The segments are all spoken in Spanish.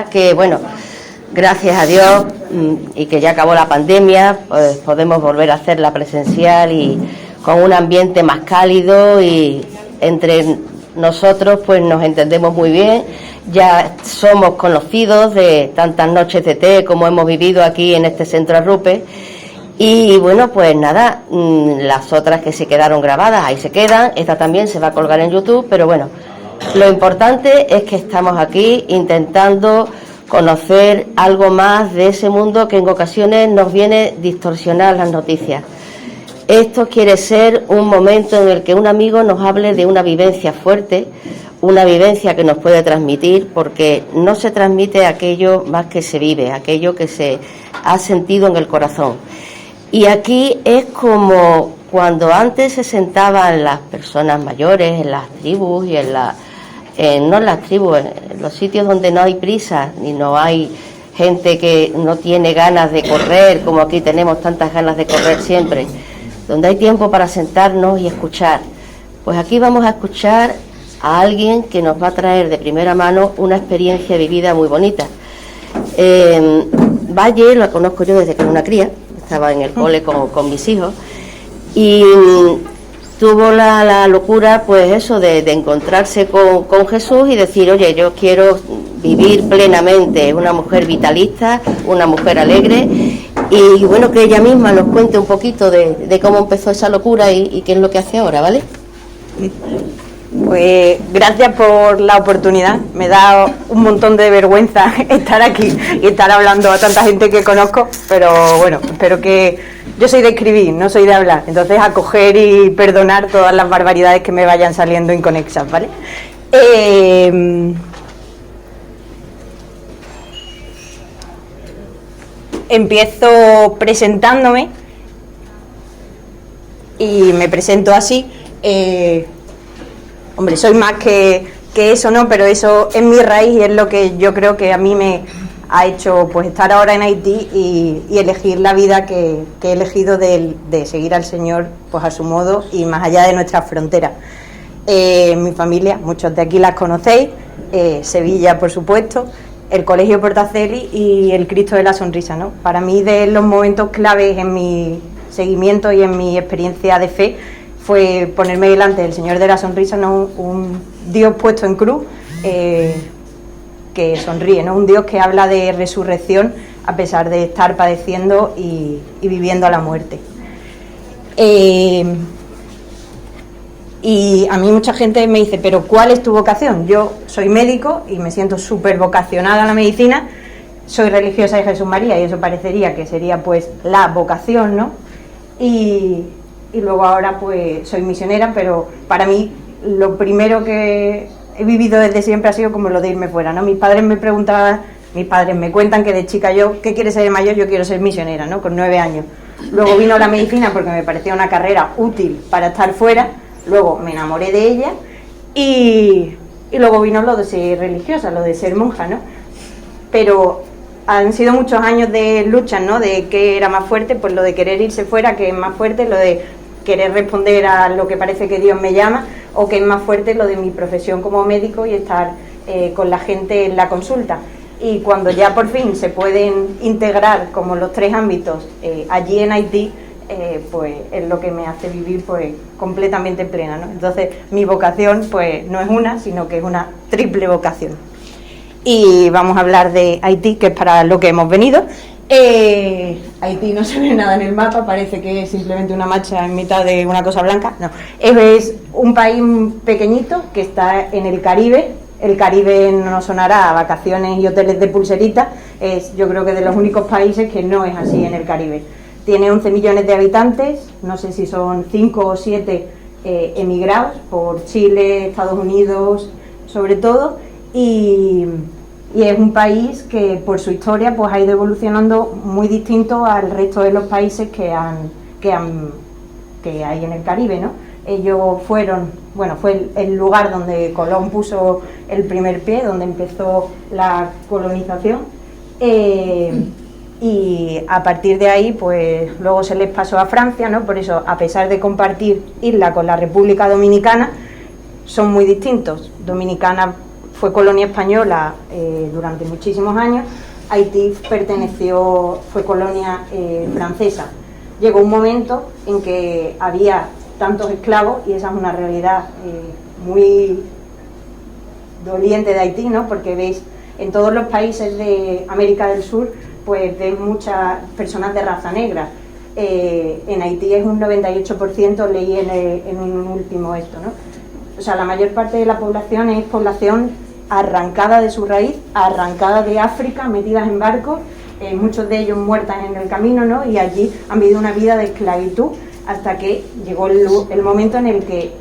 Que bueno, gracias a Dios y que ya acabó la pandemia, pues podemos volver a hacerla presencial y con un ambiente más cálido, y entre nosotros pues nos entendemos muy bien. Ya somos conocidos de tantas noches de té como hemos vivido aquí en este centro Arrupe. Y bueno, pues nada, las otras que se quedaron grabadas ahí se quedan, esta también se va a colgar en YouTube, pero bueno, lo importante es que estamos aquí intentando conocer algo más de ese mundo que en ocasiones nos viene a distorsionar las noticias. Esto quiere ser un momento en el que un amigo nos hable de una vivencia fuerte, una vivencia que nos puede transmitir, porque no se transmite aquello más que se vive, aquello que se ha sentido en el corazón. Y aquí es como cuando antes se sentaban las personas mayores en las tribus y no en las tribus, en los sitios donde no hay prisa ni no hay gente que no tiene ganas de correr, como aquí tenemos tantas ganas de correr siempre, donde hay tiempo para sentarnos y escuchar. Pues aquí vamos a escuchar a alguien que nos va a traer de primera mano una experiencia vivida muy bonita. Valle la conozco yo desde que era una cría, estaba en el cole con mis hijos, y tuvo la locura, pues eso, de encontrarse con Jesús y decir, oye, yo quiero vivir plenamente, una mujer vitalista, una mujer alegre, y bueno, que ella misma nos cuente un poquito de cómo empezó esa locura y qué es lo que hace ahora, ¿vale? Pues gracias por la oportunidad, me da un montón de vergüenza estar aquí y estar hablando a tanta gente que conozco, pero bueno, espero que... Yo soy de escribir, no soy de hablar, entonces acoger y perdonar todas las barbaridades que me vayan saliendo inconexas, ¿vale? Empiezo presentándome y me presento así. Hombre, soy más que eso, ¿no? Pero eso es mi raíz y es lo que yo creo que a mí me ha hecho pues estar ahora en Haití y elegir la vida que he elegido de seguir al Señor pues a su modo y más allá de nuestras fronteras. Mi familia, muchos de aquí las conocéis, Sevilla por supuesto, el Colegio Portaceli y el Cristo de la Sonrisa, ¿no? Para mí, de los momentos claves en mi seguimiento y en mi experiencia de fe fue ponerme delante del Señor de la Sonrisa, ¿no? Un Dios puesto en cruz, que sonríe, ¿no? Un Dios que habla de resurrección a pesar de estar padeciendo y viviendo a la muerte. Y a mí mucha gente me dice, pero ¿cuál es tu vocación? Yo soy médico y me siento súper vocacionada a la medicina, soy religiosa de Jesús María y eso parecería que sería pues la vocación, ¿no? Y luego ahora pues soy misionera, pero para mí lo primero que he vivido desde siempre ha sido como lo de irme fuera, ¿no? Mis padres me cuentan que de chica yo, ¿qué quieres ser de mayor? Yo quiero ser misionera, ¿no? Con 9 años. Luego vino la medicina porque me parecía una carrera útil para estar fuera, luego me enamoré de ella y luego vino lo de ser religiosa, lo de ser monja, ¿no? Pero han sido muchos años de lucha, ¿no? De qué era más fuerte, pues lo de querer irse fuera, que es más fuerte, lo de querer responder a lo que parece que Dios me llama, o que es más fuerte lo de mi profesión como médico y estar con la gente en la consulta. Y cuando ya por fin se pueden integrar como los tres ámbitos allí en Haití, pues es lo que me hace vivir pues completamente plena, ¿no? Entonces mi vocación pues no es una, sino que es una triple vocación. Y vamos a hablar de Haití, que es para lo que hemos venido. Haití no se ve nada en el mapa, parece que es simplemente una mancha en mitad de una cosa blanca. No, es un país pequeñito que está en el Caribe. El Caribe no nos sonará a vacaciones y hoteles de pulserita, es yo creo que de los únicos países que no es así en el Caribe. Tiene 11 millones de habitantes, no sé si son 5 o 7 emigrados por Chile, Estados Unidos sobre todo, y es un país que por su historia pues ha ido evolucionando muy distinto al resto de los países que hay en el Caribe, ¿no? Ellos fueron, bueno, fue el lugar donde Colón puso el primer pie, donde empezó la colonización, y a partir de ahí pues luego se les pasó a Francia, ¿no? Por eso, a pesar de compartir isla con la República Dominicana, son muy distintos. Dominicana fue colonia española durante muchísimos años, Haití fue colonia francesa. Llegó un momento en que había tantos esclavos, y esa es una realidad muy doliente de Haití, ¿no? Porque veis, en todos los países de América del Sur, pues veis muchas personas de raza negra. En Haití es un 98%, leí en un último esto, ¿no? O sea, la mayor parte de la población es población arrancada de su raíz, arrancada de África, metidas en barcos, muchos de ellos muertas en el camino, ¿no? Y allí han vivido una vida de esclavitud hasta que llegó el momento en el que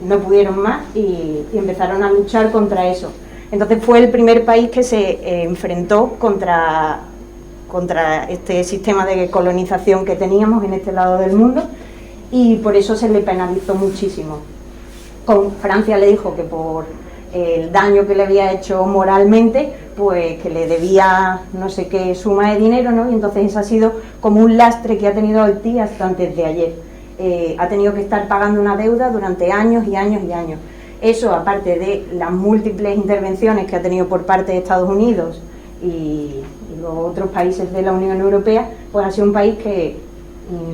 no pudieron más y empezaron a luchar contra eso. Entonces fue el primer país que se enfrentó contra este sistema de colonización que teníamos en este lado del mundo, y por eso se le penalizó muchísimo. Con Francia le dijo que por el daño que le había hecho moralmente, pues que le debía no sé qué suma de dinero, ¿no? Y entonces eso ha sido como un lastre que ha tenido Haití hasta antes de ayer. Ha tenido que estar pagando una deuda durante años y años y años. Eso, aparte de las múltiples intervenciones que ha tenido por parte de Estados Unidos y los otros países de la Unión Europea, pues ha sido un país que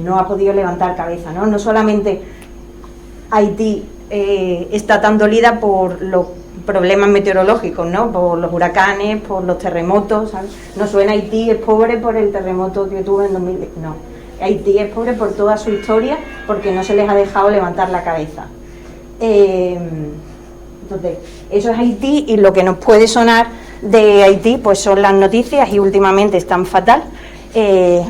no ha podido levantar cabeza, ¿no? No solamente Haití está tan dolida por los problemas meteorológicos, ¿no? Por los huracanes, por los terremotos, ¿sabes? No suena Haití es pobre por el terremoto que tuvo en 2010, no. Haití es pobre por toda su historia, porque no se les ha dejado levantar la cabeza. Entonces, eso es Haití, y lo que nos puede sonar de Haití pues son las noticias, y últimamente están fatal.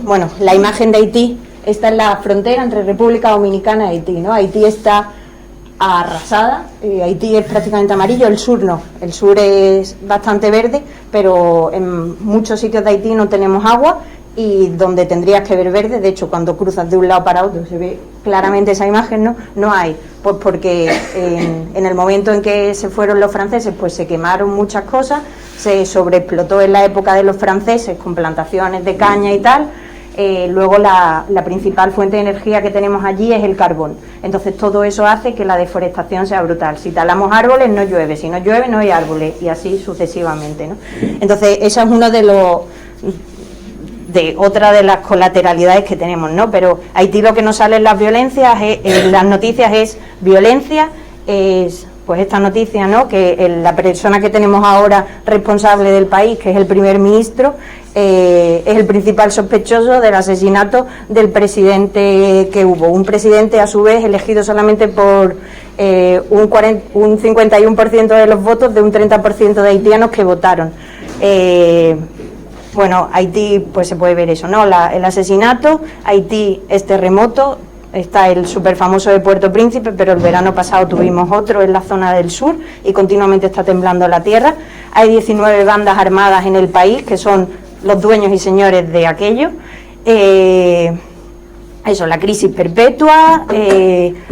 Bueno, la imagen de Haití está en la frontera entre República Dominicana y Haití, ¿no? Haití está arrasada, Haití es prácticamente amarillo, el sur no, el sur es bastante verde, pero en muchos sitios de Haití no tenemos agua, y donde tendrías que ver verde, de hecho cuando cruzas de un lado para otro se ve claramente esa imagen, no hay, pues porque en el momento en que se fueron los franceses pues se quemaron muchas cosas, se sobreexplotó en la época de los franceses con plantaciones de caña y tal. Luego la principal fuente de energía que tenemos allí es el carbón, entonces todo eso hace que la deforestación sea brutal. Si talamos árboles no llueve, si no llueve no hay árboles, y así sucesivamente, ¿no? Entonces esa es uno de otra de las colateralidades que tenemos, ¿no? Pero Haití lo que nos sale en las violencias, en las noticias, es violencia, es pues esta noticia, ¿no? Que la persona que tenemos ahora responsable del país, que es el primer ministro, es el principal sospechoso del asesinato del presidente que hubo. Un presidente, a su vez, elegido solamente por un 51% de los votos de un 30% de haitianos que votaron. Bueno, Haití, pues se puede ver eso, ¿no? El asesinato, Haití es terremoto. Está el súper famoso de Puerto Príncipe, pero el verano pasado tuvimos otro en la zona del sur y continuamente está temblando la tierra. Hay 19 bandas armadas en el país que son los dueños y señores de aquello. Eso, la crisis perpetua.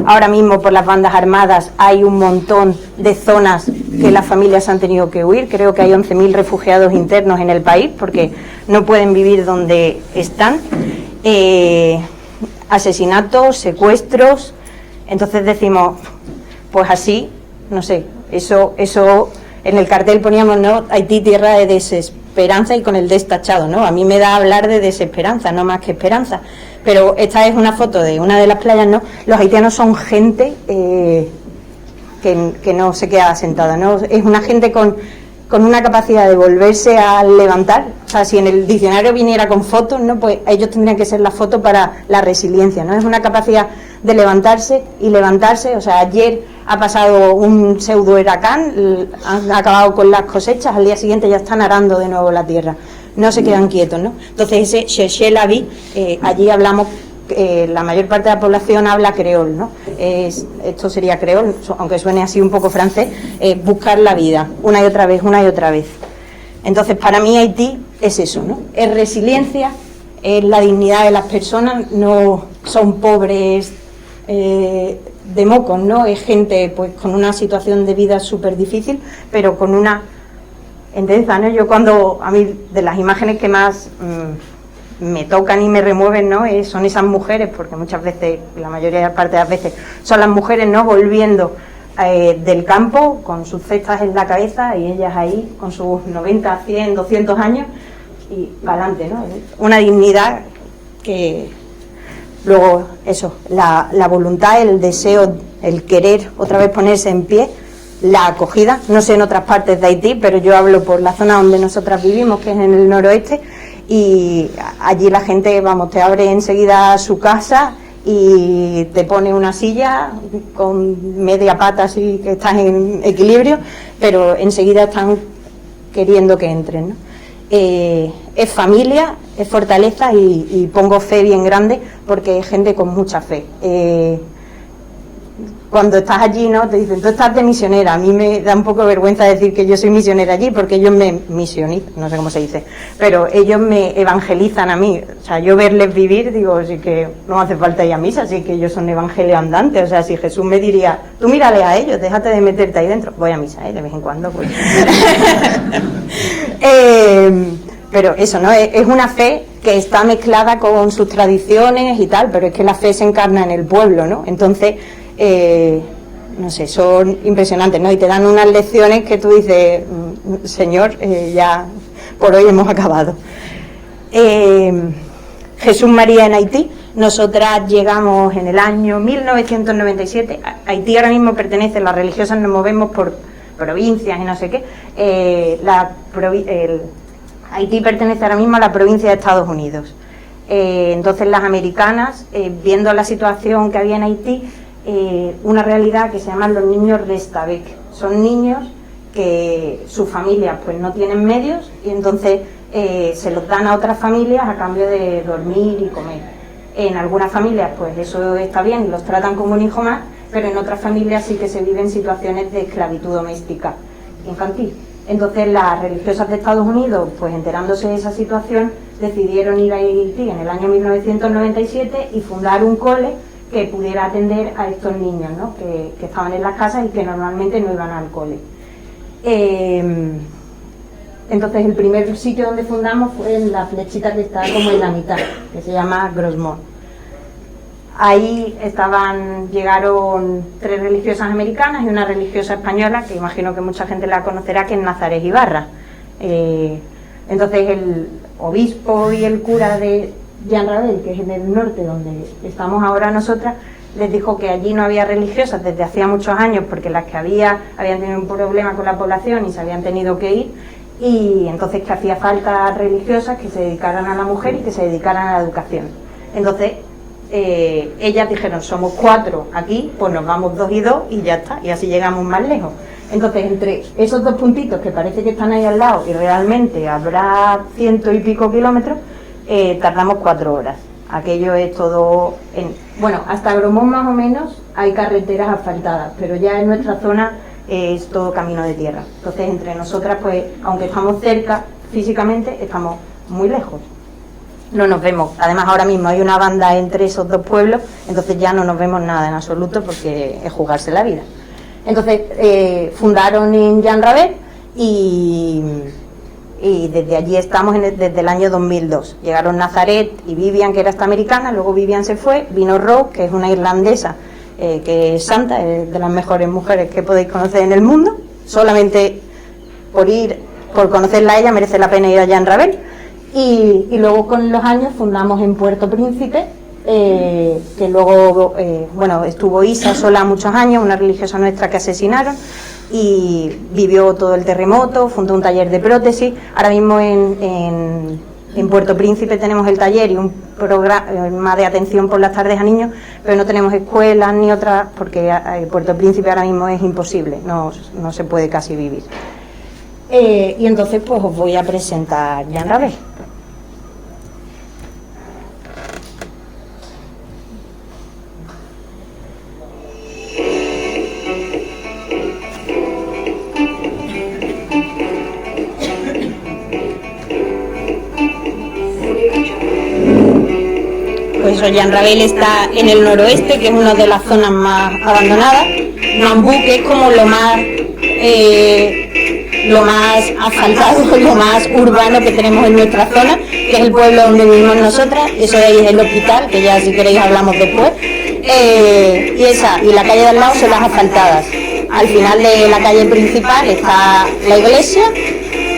Ahora mismo por las bandas armadas hay un montón de zonas que las familias han tenido que huir. Creo que hay 11.000 refugiados internos en el país porque no pueden vivir donde están. Asesinatos, secuestros. Entonces decimos, pues así, no sé, eso en el cartel poníamos, ¿no? Haití, tierra de desesperanza, y con el destachado, ¿no? A mí me da hablar de desesperanza, no más que esperanza. Pero esta es una foto de una de las playas, ¿no? Los haitianos son gente que no se queda sentada, ¿no? Es una gente con una capacidad de volverse a levantar. O sea, si en el diccionario viniera con fotos, ¿no? Pues ellos tendrían que ser la foto para la resiliencia, ¿no? Es una capacidad de levantarse y levantarse. O sea, ayer ha pasado un pseudo huracán, han acabado con las cosechas, al día siguiente ya están arando de nuevo la tierra, no se quedan quietos, ¿no? Entonces ese Cherchez la vie, allí hablamos, la mayor parte de la población habla creol, ¿no? Esto sería creol, aunque suene así un poco francés, buscar la vida, una y otra vez, una y otra vez. Entonces para mí Haití es eso, ¿no? Es resiliencia, es la dignidad de las personas, no son pobres de mocos, ¿no? Es gente pues con una situación de vida súper difícil, pero con una entereza, ¿no? Yo cuando, a mí de las imágenes que más me tocan y me remueven, ¿no? Son esas mujeres, porque muchas veces, la mayoría de las veces son las mujeres, ¿no? Volviendo del campo con sus cestas en la cabeza y ellas ahí con sus 90, 100, 200 años y para adelante, ¿no? Una dignidad que luego eso, la voluntad, el deseo, el querer otra vez ponerse en pie, la acogida, no sé en otras partes de Haití, pero yo hablo por la zona donde nosotras vivimos, que es en el noroeste, y allí la gente, vamos, te abre enseguida su casa y te pone una silla con media pata así que estás en equilibrio, pero enseguida están queriendo que entren, ¿no? Es familia, es fortaleza y pongo fe bien grande porque es gente con mucha fe. Cuando estás allí, ¿no? Te dicen, tú estás de misionera. A mí me da un poco de vergüenza decir que yo soy misionera allí porque ellos me misionizan, no sé cómo se dice, pero ellos me evangelizan a mí. O sea, yo verles vivir, digo, sí que no hace falta ir a misa, así que ellos son evangelio andante. O sea, si Jesús me diría, tú mírale a ellos, déjate de meterte ahí dentro. Voy a misa, de vez en cuando, pues. Pero eso, ¿no? Es una fe que está mezclada con sus tradiciones y tal, pero es que la fe se encarna en el pueblo, ¿no? Entonces, no sé, son impresionantes, ¿no? Y te dan unas lecciones que tú dices, Señor, ya por hoy hemos acabado. Jesús María en Haití. Nosotras llegamos en el año 1997. Haití ahora mismo pertenece, las religiosas nos movemos por provincias y no sé qué. Haití pertenece ahora mismo a la provincia de Estados Unidos. Entonces las americanas, viendo la situación que había en Haití, una realidad que se llaman los niños Restavec. Son niños que sus familias pues no tienen medios y entonces se los dan a otras familias a cambio de dormir y comer. En algunas familias pues eso está bien y los tratan como un hijo más, pero en otras familias sí que se viven situaciones de esclavitud doméstica infantil. Entonces las religiosas de Estados Unidos, pues enterándose de esa situación, decidieron ir a Haití en el año 1997 y fundar un cole que pudiera atender a estos niños, ¿no? que estaban en las casas y que normalmente no iban al cole. Entonces el primer sitio donde fundamos fue en la flechita que está como en la mitad, que se llama Grossmont. Ahí llegaron 3 religiosas americanas y una religiosa española, que imagino que mucha gente la conocerá, que es Nazaret Ibarra. Entonces el obispo y el cura de Jean Rabel, que es en el norte donde estamos ahora nosotras, les dijo que allí no había religiosas desde hacía muchos años porque las que habían tenido un problema con la población y se habían tenido que ir, y entonces que hacía falta religiosas que se dedicaran a la mujer y que se dedicaran a la educación. Entonces ellas dijeron, somos 4 aquí, pues nos vamos 2 y 2 y ya está, y así llegamos más lejos. Entonces entre esos 2 puntitos que parece que están ahí al lado y realmente habrá 100 y pico kilómetros, tardamos 4 horas. Aquello es todo bueno, hasta Grosmont más o menos hay carreteras asfaltadas, pero ya en nuestra zona es todo camino de tierra. Entonces entre nosotras, pues aunque estamos cerca físicamente, estamos muy lejos, no nos vemos. Además ahora mismo hay una banda entre esos 2 pueblos, entonces ya no nos vemos nada en absoluto porque es jugarse la vida. Entonces fundaron en Jean Rabel y desde allí estamos desde el año 2002. Llegaron Nazaret y Vivian, que era esta americana, luego Vivian se fue, vino Rose, que es una irlandesa, que es santa, es de las mejores mujeres que podéis conocer en el mundo. Solamente por conocerla a ella merece la pena ir a Jean Rabel. Y luego con los años fundamos en Puerto Príncipe, que luego estuvo Isa sola muchos años, una religiosa nuestra que asesinaron, y vivió todo el terremoto, fundó un taller de prótesis. Ahora mismo en Puerto Príncipe tenemos el taller y un programa de atención por las tardes a niños, pero no tenemos escuelas ni otras porque Puerto Príncipe ahora mismo es imposible, no se puede casi vivir. Y entonces pues os voy a presentar Jean Rabel. Pues Jean Rabel está en el noroeste, que es una de las zonas más abandonadas. Mambú, que es como lo más asfaltado, lo más urbano que tenemos en nuestra zona, que es el pueblo donde vivimos nosotras. Eso de ahí es el hospital, que ya si queréis hablamos después. Y la calle de al lado son las asfaltadas. al final de la calle principal está la iglesia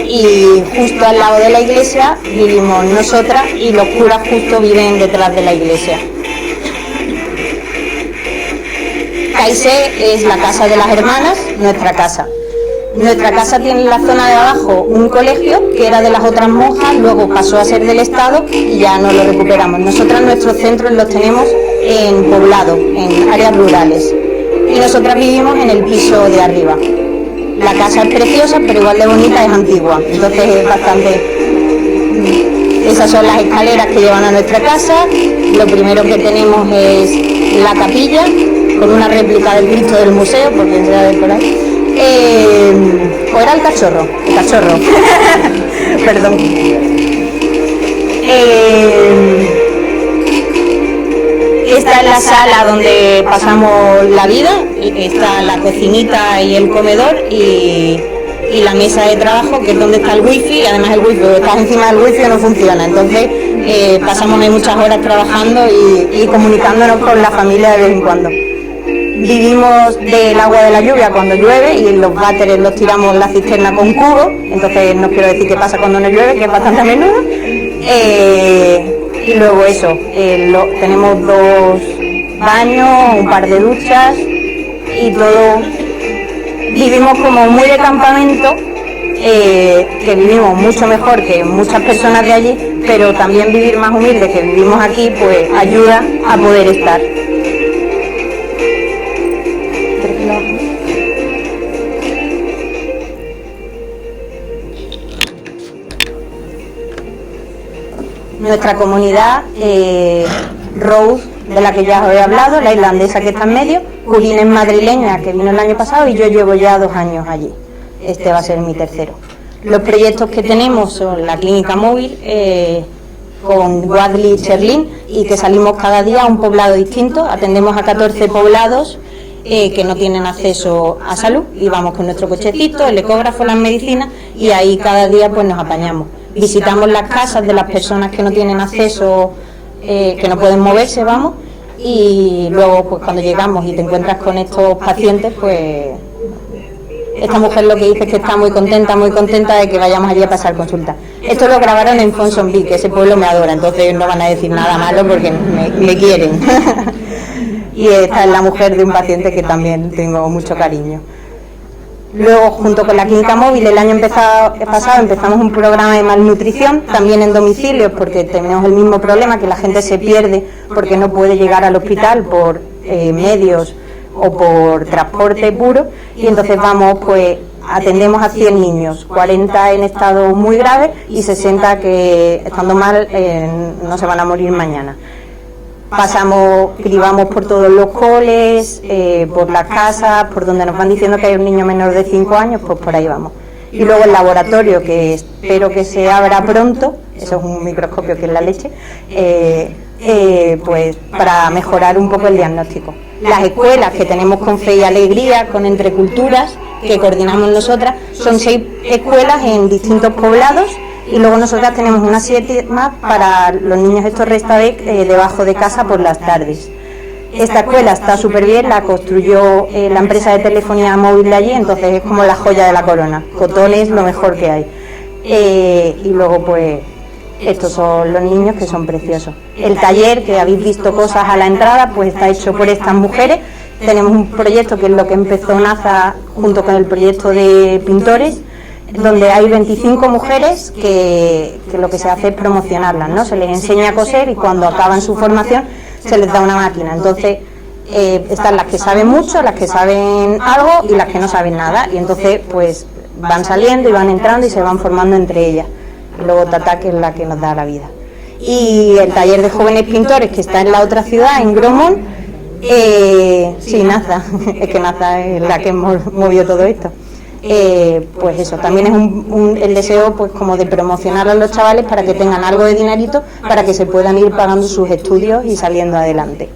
y justo al lado de la iglesia vivimos nosotras y los curas justo viven detrás de la iglesia. Caisé es la casa de las hermanas, nuestra casa. Nuestra casa tiene en la zona de abajo un colegio que era de las otras monjas, luego pasó a ser del Estado y ya no lo recuperamos. Nosotras nuestros centros los tenemos en poblado, en áreas rurales. Y nosotras vivimos en el piso de arriba. La casa es preciosa, pero igual de bonita es antigua. Entonces es bastante... Esas son las escaleras que llevan a nuestra casa. Lo primero que tenemos es la capilla, con una réplica del Cristo del museo, por quien sea de por ahí. O era el cachorro, perdón. Esta es la sala donde pasamos la vida, está la cocinita y el comedor y la mesa de trabajo, que es donde está el wifi, y además el wifi, estás encima del wifi no funciona, entonces pasamos ahí muchas horas trabajando y comunicándonos con la familia de vez en cuando. Vivimos del agua de la lluvia cuando llueve y los váteres los tiramos la cisterna con cubo, entonces no quiero decir qué pasa cuando no llueve, que es bastante a menudo. Y luego eso, tenemos 2 baños, un par de duchas y todo. Vivimos como muy de campamento, que vivimos mucho mejor que muchas personas de allí, pero también vivir más humilde que vivimos aquí, pues ayuda a poder estar. Nuestra comunidad, Rose, de la que ya os he hablado, la irlandesa que está en medio, Culín es madrileña, que vino el año pasado, y yo llevo ya 2 años allí. Este va a ser mi tercero. Los proyectos que tenemos son la clínica móvil, con Wadley y Cherlin, y que salimos cada día a un poblado distinto. Atendemos a 14 poblados que no tienen acceso a salud, y vamos con nuestro cochecito, el ecógrafo, las medicinas, y ahí cada día pues nos apañamos. Visitamos las casas de las personas que no tienen acceso, que no pueden moverse, vamos, y luego pues cuando llegamos y te encuentras con estos pacientes, pues esta mujer lo que dice es que está muy contenta de que vayamos allí a pasar consulta. Esto lo grabaron en Ponsonby, que ese pueblo me adora, entonces no van a decir nada malo porque me quieren. Y esta es la mujer de un paciente que también tengo mucho cariño. Luego, junto con la clínica móvil, el año pasado empezamos un programa de malnutrición, también en domicilios, porque tenemos el mismo problema, que la gente se pierde porque no puede llegar al hospital por medios o por transporte puro, y entonces vamos, pues atendemos a 100 niños, 40 en estado muy grave y 60 que, estando mal, no se van a morir mañana. Cribamos por todos los coles, por las casas, por donde nos van diciendo que hay un niño menor de 5 años, pues por ahí vamos. Y luego el laboratorio, que espero que se abra pronto, eso es un microscopio que es la leche, pues para mejorar un poco el diagnóstico. Las escuelas que tenemos con Fe y Alegría, con Entre Culturas, que coordinamos nosotras, son 6 escuelas en distintos poblados. Y luego nosotras tenemos unas 7 más para los niños estos Restavec debajo de casa por las tardes. Esta escuela está súper bien, la construyó la empresa de telefonía móvil de allí, entonces es como la joya de la corona. Cotón es lo mejor que hay. Y luego pues estos son los niños, que son preciosos. El taller, que habéis visto cosas a la entrada, pues está hecho por estas mujeres. Tenemos un proyecto que es lo que empezó NASA junto con el proyecto de pintores, donde hay 25 mujeres que lo que se hace es promocionarlas, ¿no? Se les enseña a coser y cuando acaban su formación se les da una máquina. Entonces están las que saben mucho, las que saben algo y las que no saben nada, y entonces pues van saliendo y van entrando y se van formando entre ellas. Luego Tata, que es la que nos da la vida. Y el taller de jóvenes pintores, que está en la otra ciudad, en Gromont, sí, NASA, es que NASA es la que movió todo esto. Pues eso, también es el deseo pues como de promocionar a los chavales para que tengan algo de dinerito para que se puedan ir pagando sus estudios y saliendo adelante.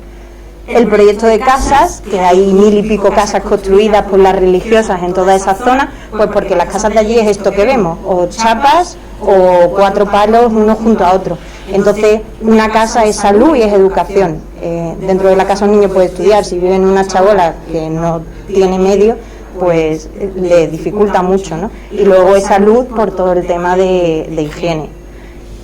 El proyecto de casas, que hay 1000 y pico casas construidas por las religiosas en toda esa zona, pues porque las casas de allí es esto que vemos, o chapas o 4 palos uno junto a otro. Entonces una casa es salud y es educación. Dentro de la casa un niño puede estudiar, si vive en una chabola que no tiene medio, pues le dificulta mucho, ¿no? Y luego es salud por todo el tema de higiene.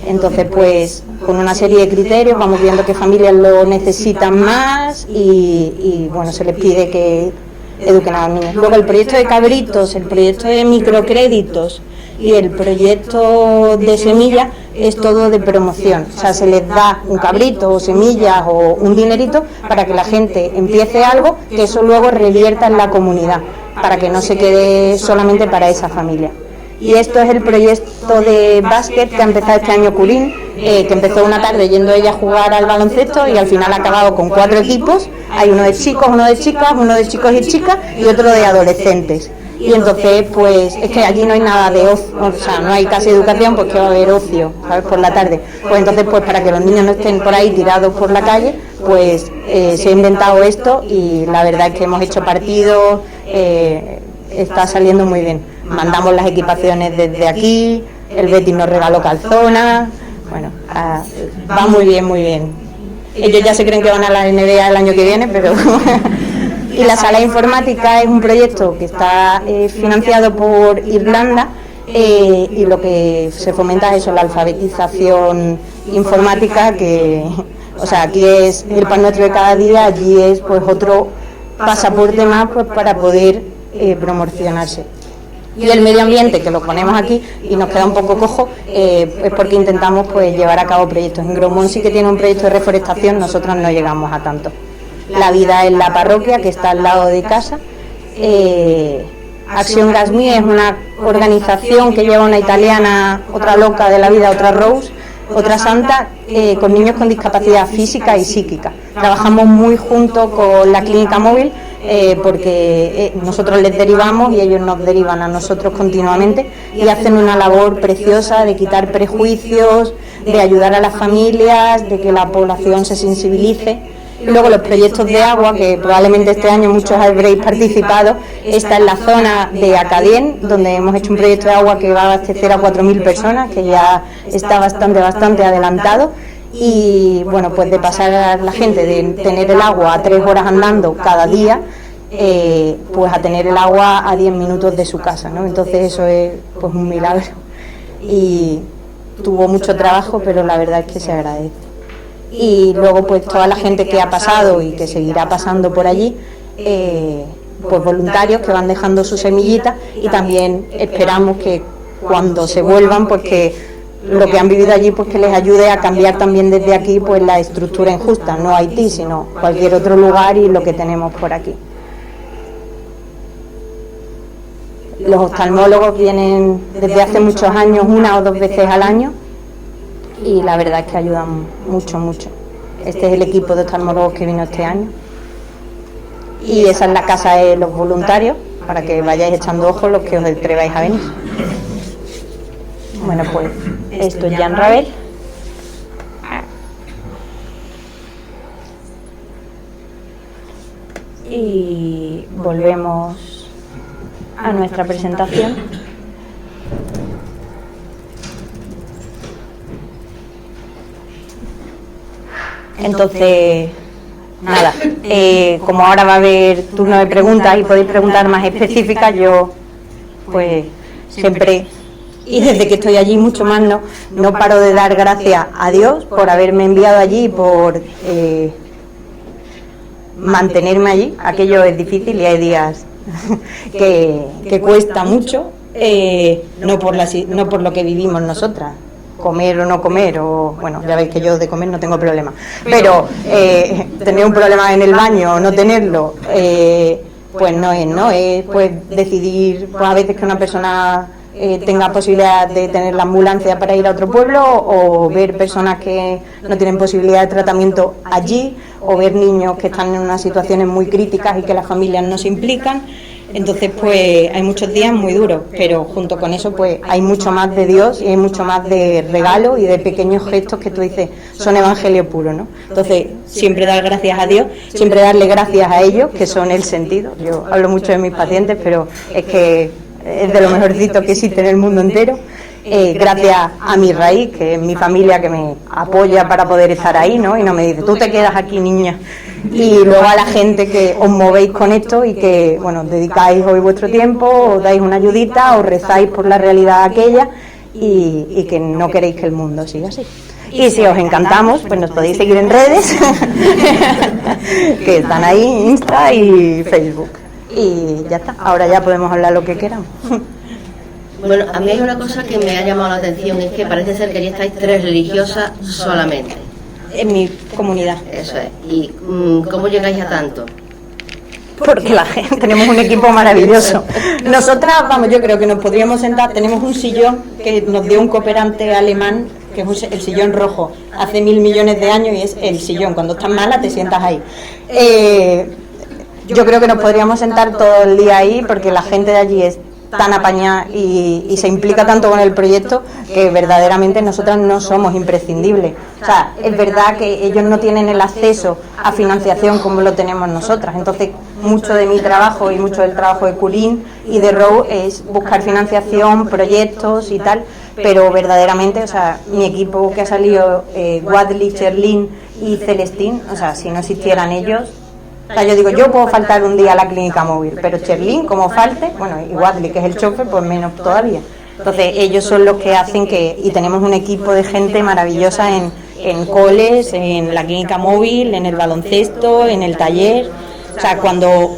Entonces, pues con una serie de criterios vamos viendo qué familias lo necesitan más y bueno, se les pide que eduquen a los niños. Luego el proyecto de cabritos, el proyecto de microcréditos y el proyecto de semillas es todo de promoción. O sea, se les da un cabrito o semillas o un dinerito para que la gente empiece algo que eso luego revierta en la comunidad, para que no se quede solamente para esa familia. Y esto es el proyecto de básquet que ha empezado este año Curín, que empezó una tarde yendo ella a jugar al baloncesto y al final ha acabado con 4 equipos. Hay uno de chicos, uno de chicas, uno de chicos y chicas y otro de adolescentes. Y entonces, pues, es que allí no hay nada de ocio, o sea, no hay casi educación, pues que va a haber ocio, ¿sabes?, por la tarde. Pues entonces, pues para que los niños no estén por ahí tirados por la calle, pues se ha inventado esto y la verdad es que hemos hecho partidos, está saliendo muy bien. Mandamos las equipaciones desde aquí, el Betis nos regaló calzonas, bueno, va muy bien, muy bien. Ellos ya se creen que van a la NBA el año que viene, pero... Y la sala informática es un proyecto que está financiado por Irlanda y lo que se fomenta es eso, la alfabetización informática, que, o sea, aquí es el pan nuestro de cada día, allí es pues otro pasaporte más pues para poder promocionarse. Y el medio ambiente, que lo ponemos aquí y nos queda un poco cojo, es porque intentamos pues llevar a cabo proyectos. En Grosmont sí que tiene un proyecto de reforestación, nosotros no llegamos a tanto. La vida en la parroquia, que está al lado de casa. Acción Gasmi es una organización que lleva una italiana, otra loca de la vida, otra Rose, otra santa, con niños con discapacidad física y psíquica. Trabajamos muy junto con la clínica móvil, porque nosotros les derivamos y ellos nos derivan a nosotros continuamente y hacen una labor preciosa de quitar prejuicios, de ayudar a las familias, de que la población se sensibilice. Y luego los proyectos de agua, que probablemente este año muchos habréis participado, está en la zona de Acadien, donde hemos hecho un proyecto de agua que va a abastecer a 4.000 personas, que ya está bastante adelantado. Y bueno, pues de pasar a la gente de tener el agua a 3 horas andando cada día, pues a tener el agua a 10 minutos de su casa, ¿no? Entonces eso es pues un milagro y tuvo mucho trabajo, pero la verdad es que se agradece. Y luego pues toda la gente que ha pasado y que seguirá pasando por allí, pues voluntarios que van dejando sus semillitas, y también esperamos que cuando se vuelvan, pues que lo que han vivido allí, pues que les ayude a cambiar también desde aquí pues la estructura injusta, no Haití, sino cualquier otro lugar y lo que tenemos por aquí. Los oftalmólogos vienen desde hace muchos años, 1 o 2 veces al año, y la verdad es que ayudan mucho. Este es el equipo de oftalmólogos que vino este año. Y esa es la casa de los voluntarios, para que vayáis echando ojos los que os atreváis a venir. Bueno, pues esto es Jan Ravel. Y volvemos a nuestra presentación. Entonces, nada, como ahora va a haber turno de preguntas y podéis preguntar más específicas, yo pues siempre, y desde que estoy allí mucho más, no paro de dar gracias a Dios por haberme enviado allí, por mantenerme allí. Aquello es difícil y hay días que cuesta mucho, no por lo que vivimos nosotras, comer o no comer, o bueno, ya veis que yo de comer no tengo problema, pero tener un problema en el baño o no tenerlo, pues no es pues decidir, pues a veces que una persona tenga posibilidad de tener la ambulancia para ir a otro pueblo, o ver personas que no tienen posibilidad de tratamiento allí, o ver niños que están en unas situaciones muy críticas y que las familias no se implican. Entonces pues hay muchos días muy duros, pero junto con eso pues hay mucho más de Dios y hay mucho más de regalo y de pequeños gestos que tú dices son evangelio puro, ¿no? Entonces siempre dar gracias a Dios, siempre darle gracias a ellos, que son el sentido. Yo hablo mucho de mis pacientes, pero es que es de lo mejorcito que existe en el mundo entero. gracias a mi raíz, que es mi familia que me apoya para poder estar ahí, ¿no? Y no me dice, tú te quedas aquí, niña. Y luego a la gente que os movéis con esto y que, bueno, dedicáis hoy vuestro tiempo, os dais una ayudita, os rezáis por la realidad aquella y que no queréis que el mundo siga así. Y si os encantamos, pues nos podéis seguir en redes, que están ahí, Insta y Facebook. Y ya está, ahora ya podemos hablar lo que queramos. Bueno, a mí hay una cosa que me ha llamado la atención, es que parece ser que allí estáis 3 religiosas solamente. En mi comunidad. Eso es. ¿Y cómo llegáis a tanto? Porque la gente, tenemos un equipo maravilloso. Nosotras, vamos, yo creo que nos podríamos sentar, tenemos un sillón que nos dio un cooperante alemán, que es el sillón rojo, hace 1000 millones de años, y es el sillón, cuando estás mala te sientas ahí. Yo creo que nos podríamos sentar todo el día ahí, porque la gente de allí es tan apañada y se implica tanto con el proyecto que verdaderamente nosotras no somos imprescindibles. O sea, es verdad que ellos no tienen el acceso a financiación como lo tenemos nosotras, entonces mucho de mi trabajo y mucho del trabajo de Culín y de Row es buscar financiación, proyectos y tal, pero verdaderamente, o sea, mi equipo que ha salido, Wadley, Cherlin y Celestín, o sea, si no existieran ellos, o sea, yo digo, yo puedo faltar un día a la clínica móvil, pero Cherlin, como falte, bueno, y Wadley, que es el chofer, pues menos todavía. Entonces, ellos son los que hacen que, y tenemos un equipo de gente maravillosa en coles, en la clínica móvil, en el baloncesto, en el taller. O sea, cuando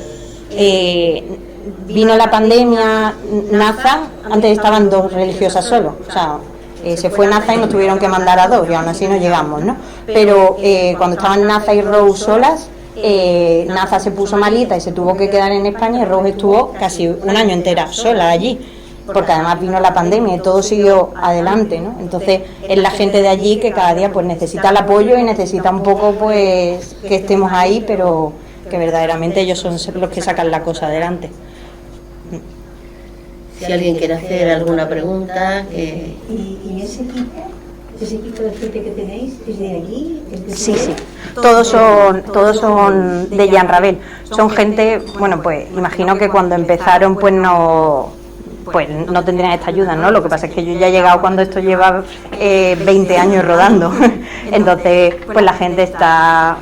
vino la pandemia, Naza, antes estaban 2 religiosas solo, o sea, se fue Naza y nos tuvieron que mandar a 2, y aún así no llegamos, ¿no? Pero cuando estaban Naza y Rose solas, Naza se puso malita y se tuvo que quedar en España, y Rose estuvo casi un año entera sola allí, porque además vino la pandemia y todo siguió adelante, ¿no? Entonces es la gente de allí que cada día pues necesita el apoyo y necesita un poco pues que estemos ahí, pero que verdaderamente ellos son los que sacan la cosa adelante. Si alguien quiere hacer alguna pregunta... ¿Y ese equipo de gente que tenéis es de allí? ¿Es de Sí, sí. Todos son de Jean Ravel. Son gente, bueno, pues imagino que cuando empezaron pues no tendrían esta ayuda, ¿no? Lo que pasa es que yo ya he llegado cuando esto lleva 20 años rodando. Entonces, pues la gente está,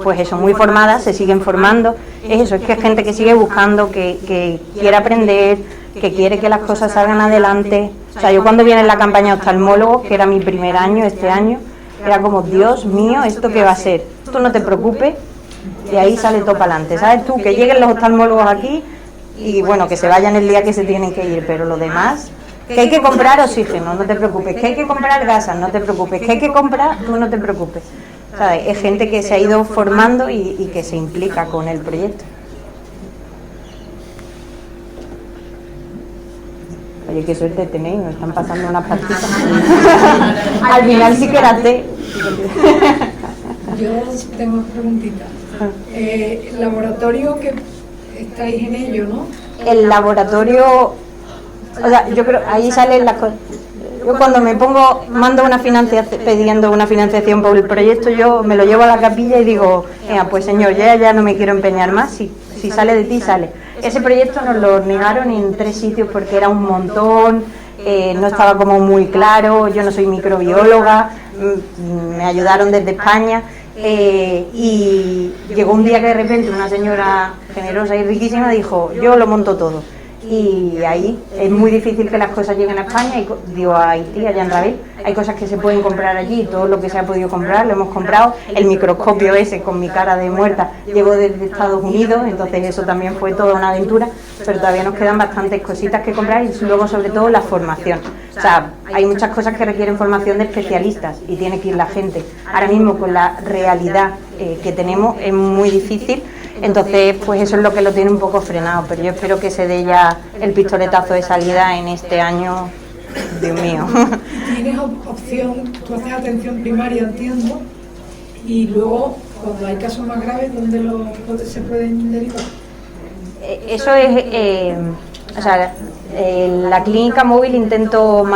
pues eso, muy formada, se siguen formando. Es eso, es que es gente que sigue buscando, que quiere aprender, que quiere que las cosas salgan adelante. O sea, yo cuando viene la campaña de oftalmólogos, que era mi primer año, este año, era como, Dios mío, ¿esto qué va a ser? Tú no te preocupes, y ahí sale todo para adelante. ¿Sabes tú? Que lleguen los oftalmólogos aquí y, bueno, que se vayan el día que se tienen que ir, pero lo demás, que hay que comprar oxígeno, no te preocupes, que hay que comprar gasas, no te preocupes, que hay que comprar, tú no te preocupes. ¿Sabes? Es gente que se ha ido formando y que se implica con el proyecto. Oye, qué suerte tenéis, nos están pasando unas partidas. Al final sí que era té. Yo tengo una preguntita. El laboratorio que estáis en ello, ¿no? El laboratorio, o sea, yo creo, ahí salen las cosas. Yo cuando me pongo, mando una financiación, pidiendo una financiación por el proyecto, yo me lo llevo a la capilla y digo, pues señor, ya no me quiero empeñar más, si sale de ti, sale. Ese proyecto nos lo negaron en 3 sitios porque era un montón, no estaba como muy claro, yo no soy microbióloga, me ayudaron desde España, y llegó un día que de repente una señora generosa y riquísima dijo, yo lo monto todo. Y ahí es muy difícil que las cosas lleguen a España, digo a Haití, a Jean Ravel, hay cosas que se pueden comprar allí, todo lo que se ha podido comprar lo hemos comprado. El microscopio ese con mi cara de muerta llegó desde Estados Unidos, entonces eso también fue toda una aventura, pero todavía nos quedan bastantes cositas que comprar, y luego sobre todo la formación. O sea, hay muchas cosas que requieren formación de especialistas y tiene que ir la gente. Ahora mismo con la realidad que tenemos es muy difícil. Entonces, pues eso es lo que lo tiene un poco frenado, pero yo espero que se dé ya el pistoletazo de salida en este año, Dios mío. Tienes opción, tú haces atención primaria, entiendo, y luego, cuando hay casos más graves, ¿dónde se pueden derivar? Eso es, o sea, en la clínica móvil intento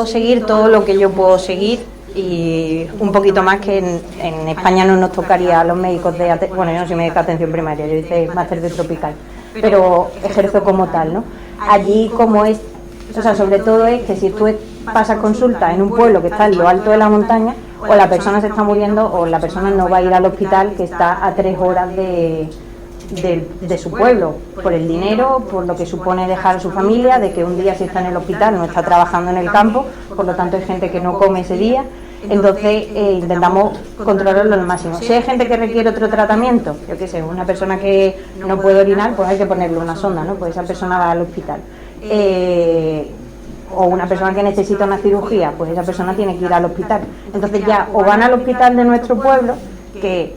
seguir todo lo que yo puedo seguir, y un poquito más que en España no nos tocaría a los médicos bueno, yo no soy médica de atención primaria, yo hice máster de tropical, pero ejerzo como tal, ¿no? Allí como es, o O sea, sobre todo es que si tú pasas consulta en un pueblo que está en lo alto de la montaña, o la persona se está muriendo o la persona no va a ir al hospital que está a 3 horas de su pueblo, por el dinero, por lo que supone dejar a su familia, de que un día si está en el hospital no está trabajando en el campo, por lo tanto hay gente que no come ese día. Entonces intentamos controlarlo al máximo. Si hay gente que requiere otro tratamiento, yo qué sé, una persona que no puede orinar, pues hay que ponerle una sonda, ¿no? Pues esa persona va al hospital. O una persona que necesita una cirugía, pues esa persona tiene que ir al hospital. Entonces ya o van al hospital de nuestro pueblo, que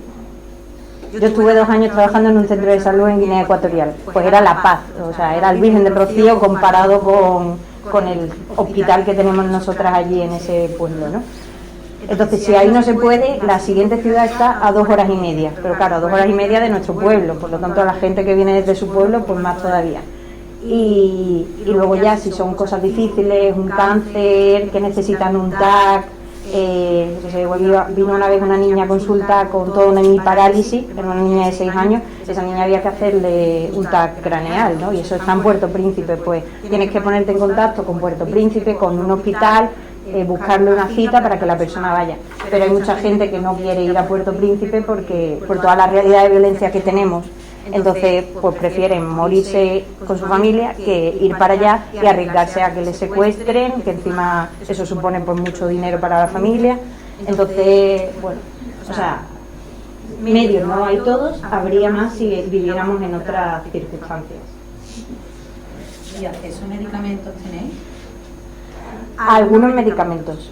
yo estuve 2 años trabajando en un centro de salud en Guinea Ecuatorial, pues era La Paz, o sea, era el Virgen del Rocío comparado con el hospital que tenemos nosotras allí en ese pueblo, ¿no? Entonces, si ahí no se puede, la siguiente ciudad está a 2 horas y media, pero claro, a 2 horas y media de nuestro pueblo, por lo tanto a la gente que viene desde su pueblo, pues más todavía. Y luego ya si son cosas difíciles, un cáncer, que necesitan un TAC, vino una vez una niña a consulta con toda una hemiparálisis, era una niña de 6 años, esa niña había que hacerle un TAC craneal, ¿no? Y eso está en Puerto Príncipe, pues tienes que ponerte en contacto con Puerto Príncipe, con un hospital, buscarle una cita para que la persona vaya. Pero hay mucha gente que no quiere ir a Puerto Príncipe porque por toda la realidad de violencia que tenemos. Entonces, pues prefieren morirse con su familia que ir para allá y arriesgarse a que les secuestren, que encima eso supone pues mucho dinero para la familia. Entonces, bueno, o sea, medios no hay todos, habría más si viviéramos en otras circunstancias. ¿Y acceso a medicamentos tenéis? Algunos medicamentos.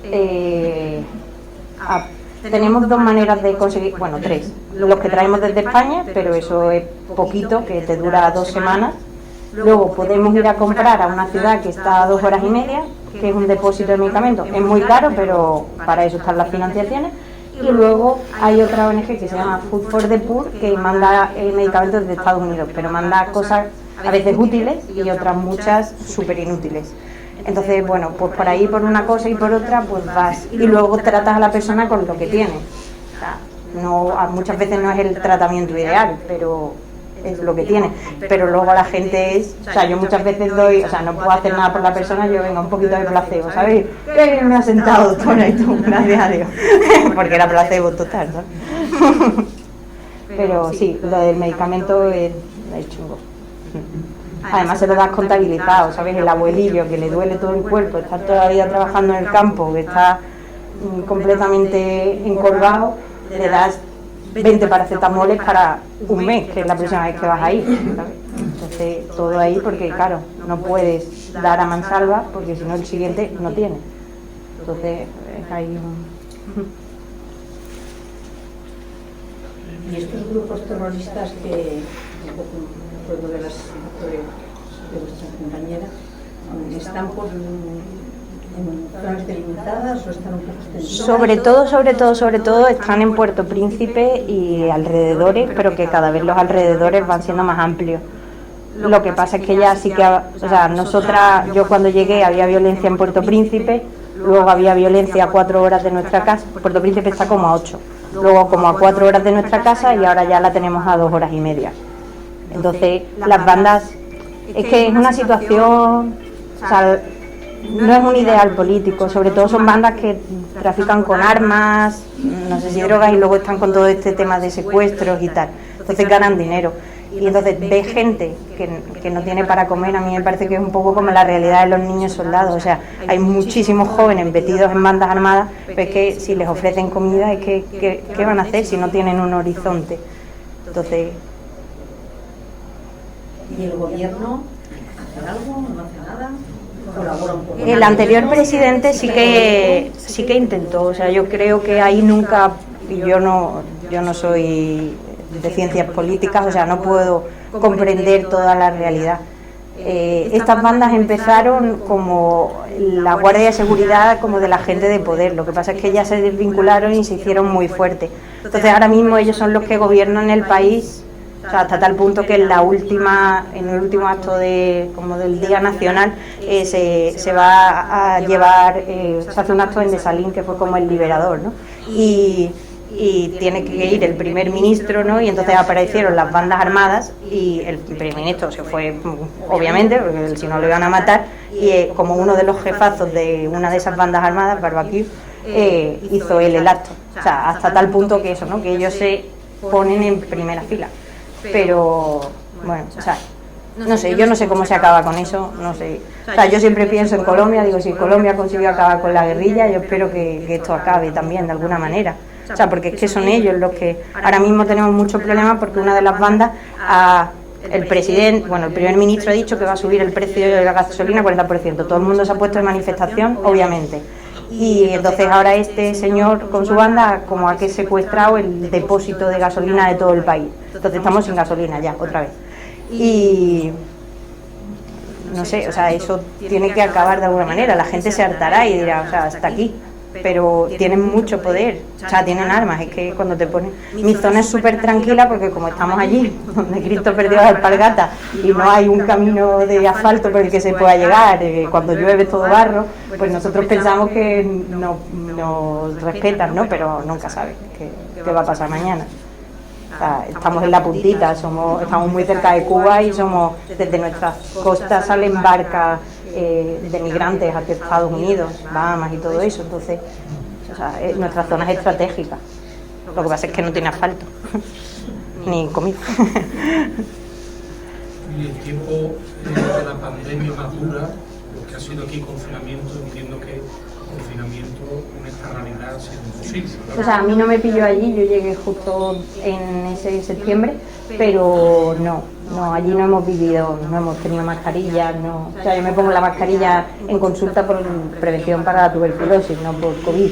Tenemos 2 maneras de conseguir, bueno, 3. Los que traemos desde España, pero eso es poquito, que te dura 2 semanas. Luego podemos ir a comprar a una ciudad que está a 2 horas y media, que es un depósito de medicamentos. Es muy caro, pero para eso están las financiaciones. Y luego hay otra ONG que se llama Food for the Poor, que manda medicamentos desde Estados Unidos, pero manda cosas a veces útiles y otras muchas súper inútiles. Entonces, bueno, pues por ahí, por una cosa y por otra, pues vas. Y luego tratas a la persona con lo que tiene. O sea, muchas veces no es el tratamiento ideal, pero es lo que tiene. Pero luego la gente es... O sea, yo muchas veces doy... O sea, no puedo hacer nada por la persona, yo venga un poquito de placebo, ¿sabes? ¡Qué bien me ha sentado, doctora! Y tú, gracias a Dios. Porque era placebo total, ¿no? Pero sí, lo del medicamento es chungo. Además se lo das contabilizado, ¿sabes? El abuelillo que le duele todo el cuerpo, está todavía trabajando en el campo, que está completamente encorvado, le das 20 paracetamoles para un mes, que es la próxima vez que vas a ir, ¿sabes? Entonces todo ahí porque, claro, no puedes dar a mansalva porque si no el siguiente no tiene. Entonces hay un... Y estos grupos terroristas que puedo ver las historias de vuestras compañeras, ¿están en zonas delimitadas o están un poco extendidas? Sobre todo están en Puerto Príncipe y alrededores, pero que cada vez los alrededores van siendo más amplios. Lo que pasa es que ya sí que, o sea, nosotras, yo cuando llegué había violencia en Puerto Príncipe, luego había violencia a 4 horas de nuestra casa. Puerto Príncipe está como a 8, luego como a 4 horas de nuestra casa y ahora ya la tenemos a 2 horas y media. Entonces, las bandas, es que es una situación, o sea, no es un ideal político, sobre todo son bandas que trafican con armas, no sé si drogas, y luego están con todo este tema de secuestros y tal. Entonces ganan dinero. Y entonces ves gente que no tiene para comer. A mí me parece que es un poco como la realidad de los niños soldados. O sea, hay muchísimos jóvenes metidos en bandas armadas, pero es que si les ofrecen comida, es que ¿qué van a hacer si no tienen un horizonte? Entonces... ¿Y el gobierno hace algo? ¿No hace nada? ¿Colabora un poco? El anterior presidente sí que intentó. O sea, yo creo que ahí nunca... Yo no soy de ciencias políticas, o sea, no puedo comprender toda la realidad. Estas bandas empezaron como la Guardia de Seguridad, como de la gente de poder. Lo que pasa es que ya se desvincularon y se hicieron muy fuertes. Entonces ahora mismo ellos son los que gobiernan el país, o sea, hasta tal punto que en el último acto como del Día Nacional se va a llevar, se hace un acto en Desalín que fue como el liberador, ¿no? Y y tiene que ir el primer ministro, ¿no? Y entonces aparecieron las bandas armadas y el primer ministro se fue, obviamente, porque si no lo iban a matar, y como uno de los jefazos de una de esas bandas armadas, Barbacue, hizo él el acto. O sea, hasta tal punto que eso, ¿no? Que ellos se ponen en primera fila. Pero, bueno, o sea, no sé, yo no sé cómo se acaba con eso, no sé. O sea, yo siempre pienso en Colombia, digo, si Colombia consiguió acabar con la guerrilla, yo espero que esto acabe también de alguna manera. O sea, porque es que son ellos los que ahora mismo tenemos muchos problemas porque una de las bandas, el presidente, bueno, el primer ministro ha dicho que va a subir el precio de la gasolina 40%. Todo el mundo se ha puesto en manifestación, obviamente. Y entonces ahora este señor con su banda como ha que secuestrado el depósito de gasolina de todo el país. Entonces estamos sin gasolina ya, otra vez. Y no sé, o sea, eso tiene que acabar de alguna manera. La gente se hartará y dirá, o sea, hasta aquí. Pero tienen mucho poder, o sea, tienen armas. Es que cuando te ponen... Mi zona es súper tranquila porque como estamos allí, donde Cristo perdió las alpargatas y no hay un camino de asfalto por el que se pueda llegar, cuando llueve todo barro, pues nosotros pensamos que nos respetan, ¿no? Pero nunca sabes qué va a pasar mañana. O sea, estamos en la puntita, estamos muy cerca de Cuba y desde nuestras costas salen barcas de migrantes hacia Estados Unidos, Bahamas y todo eso. Entonces, o sea, nuestra zona es estratégica. Lo que pasa es que no tiene asfalto ni comida. Y el tiempo de la pandemia más dura, lo que ha sido aquí confinamiento, entiendo que confinamiento en esta realidad ha sido imposible, ¿verdad? O sea, a mí no me pilló allí, yo llegué justo en ese septiembre, pero no, allí no hemos vivido, no hemos tenido mascarillas, no. O sea, yo me pongo la mascarilla en consulta por prevención para la tuberculosis, no por COVID.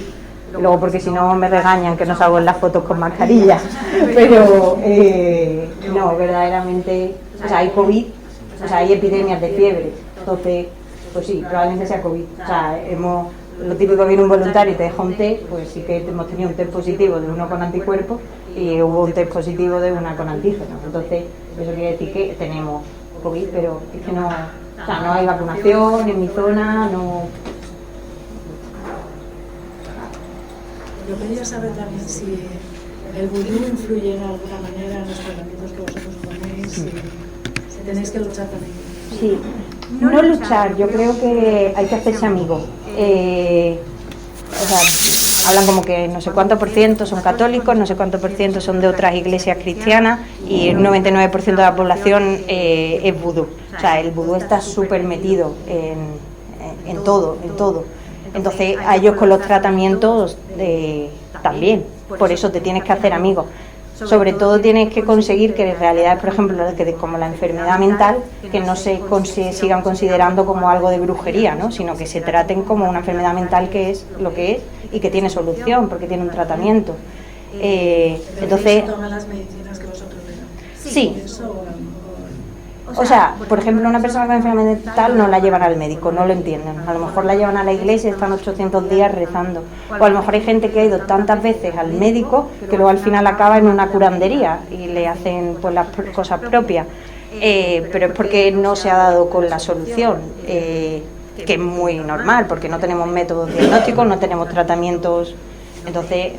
Luego porque si no me regañan que no salgo en las fotos con mascarillas, pero no, verdaderamente, o sea, hay COVID, o sea, hay epidemias de fiebre, entonces, pues sí, probablemente sea COVID. O sea, lo típico, viene un voluntario y te deja un test, pues sí que hemos tenido un test positivo de uno con anticuerpos y hubo un test positivo de una con antígenos. Entonces, eso quiere decir que tenemos COVID, pero es que no, o sea, no hay vacunación en mi zona, no. Yo quería saber también si el vudú influye en alguna manera en los tratamientos que vosotros ponéis, si tenéis que luchar también. Sí, no luchar, yo creo que hay que hacerse amigos. O sea, hablan como que no sé cuánto por ciento son católicos, no sé cuánto por ciento son de otras iglesias cristianas y el 99% de la población es vudú. O sea, el vudú está súper metido en todo. Entonces a ellos con los tratamientos también, por eso te tienes que hacer amigos. Sobre todo tienes que conseguir que en realidad, por ejemplo, como la enfermedad mental, que no se sigan considerando como algo de brujería, ¿no? Sino que se traten como una enfermedad mental que es lo que es y que tiene solución, porque tiene un tratamiento. Entonces, ¿toman las medicinas que vosotros le sí. O sea, por ejemplo, una persona con enfermedad mental no la llevan al médico, no lo entienden. A lo mejor la llevan a la iglesia y están 800 días rezando. O a lo mejor hay gente que ha ido tantas veces al médico que luego al final acaba en una curandería y le hacen pues las cosas propias. Pero es porque no se ha dado con la solución, que es muy normal, porque no tenemos métodos diagnósticos, no tenemos tratamientos, entonces,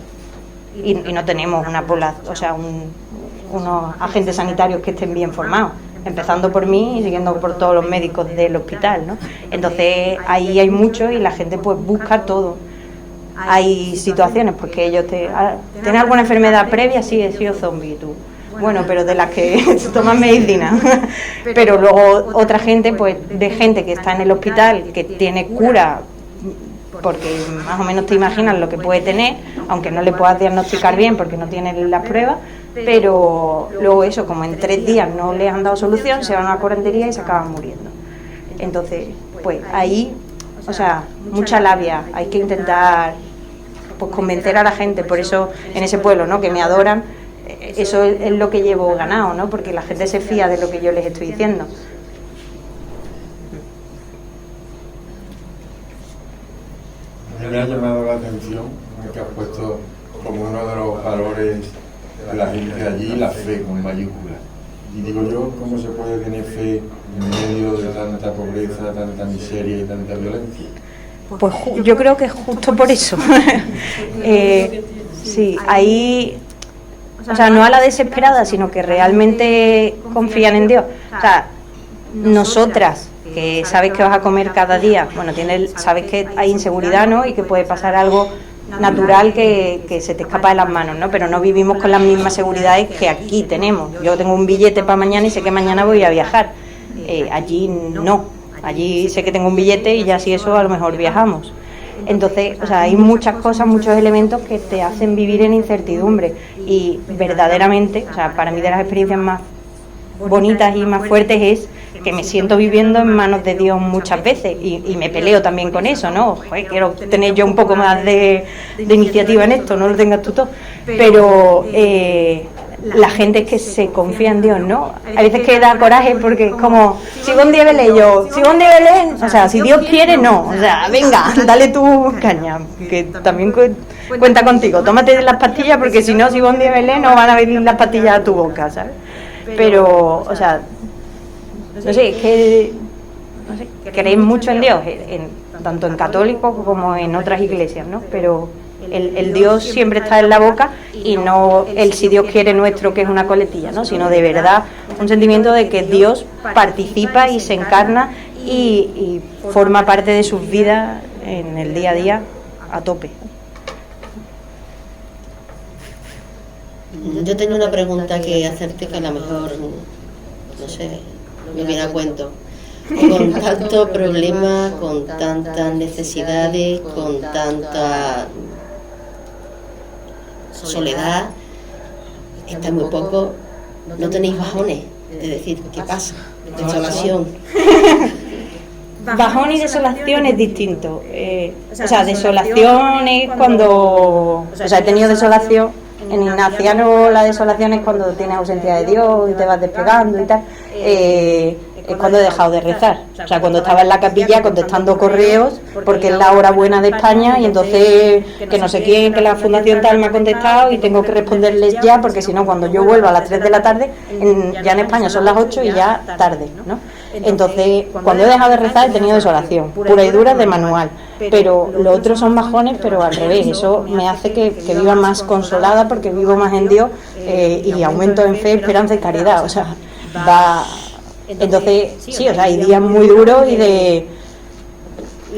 y no tenemos una población, o sea, unos agentes sanitarios que estén bien formados, empezando por mí y siguiendo por todos los médicos del hospital, ¿no? Entonces ahí hay mucho y la gente pues busca todo. Hay situaciones porque ellos ¿tienen alguna enfermedad previa? Sí, he sido zombie, tú. Bueno, pero de las que toman medicina. Pero luego otra gente, pues de gente que está en el hospital, que tiene cura, porque más o menos te imaginas lo que puede tener, aunque no le puedas diagnosticar bien porque no tienes las pruebas, pero luego eso, como en 3 días no les han dado solución, se van a una curandería y se acaban muriendo. Entonces, pues ahí, o sea, mucha labia, hay que intentar pues convencer a la gente, por eso en ese pueblo, ¿no?, que me adoran, eso es lo que llevo ganado, ¿no?, porque la gente se fía de lo que yo les estoy diciendo. Me ha llamado la atención que has puesto como uno de los valores de la gente allí la fe con mayúscula. Y digo yo, ¿cómo se puede tener fe en medio de tanta pobreza, tanta miseria y tanta violencia? Pues yo creo que es justo por eso. Sí, ahí, o sea, no a la desesperada, sino que realmente confían en Dios. O sea, nosotras, que sabes que vas a comer cada día, bueno, sabes que hay inseguridad, ¿no? Y que puede pasar algo natural que se te escapa de las manos, ¿no? Pero no vivimos con las mismas seguridades que aquí tenemos. Yo tengo un billete para mañana y sé que mañana voy a viajar. Allí no. Allí sé que tengo un billete y ya si eso a lo mejor viajamos. Entonces, o sea, hay muchas cosas, muchos elementos que te hacen vivir en incertidumbre y verdaderamente, o sea, para mí de las experiencias más bonitas y más fuertes es que me siento viviendo en manos de Dios muchas veces y me peleo también con eso, ¿no? Joder, quiero tener yo un poco más de iniciativa en esto, no lo tengas tú todo, pero la gente es que se confía en Dios, ¿no? A veces que da coraje porque es como, sigo un día Belén, o sea, si Dios quiere, no, o sea, venga, dale tu caña, que también cuenta contigo, tómate las pastillas porque si no, sigo un día Belén, no van a venir las pastillas a tu boca, ¿sabes? Pero, o sea, no sé, es que, no sé, creéis mucho en Dios, tanto en católicos como en otras iglesias, ¿no? Pero el Dios siempre está en la boca y no el si Dios quiere nuestro, que es una coletilla, ¿no? Sino de verdad un sentimiento de que Dios participa y se encarna y forma parte de sus vidas en el día a día a tope. Yo tengo una pregunta que hacerte que a lo mejor, no sé, me viene a cuento. Con tanto problema, con tantas necesidades, con tanta soledad, está muy poco, no tenéis bajones, de decir, ¿qué pasa? Desolación. Bajón y desolación es distinto. O sea, desolación es cuando... O sea, he tenido desolación. En ignaciano la desolación es cuando tienes ausencia de Dios y te vas despegando y tal. Es cuando he dejado de rezar. O sea, cuando estaba en la capilla contestando correos, porque es la hora buena de España y entonces que no sé quién, que la fundación tal me ha contestado y tengo que responderles ya, porque si no, cuando yo vuelvo a las 3 de la tarde, ya en España son las 8 y ya tarde, ¿no? Entonces, cuando he dejado de rezar he tenido desolación, pura y dura de manual. Pero lo otro son bajones, pero al revés. Eso me hace que viva más consolada porque vivo más en Dios y aumento en fe, esperanza y caridad. O sea, va... Entonces, sí, o sea, hay días muy duros y de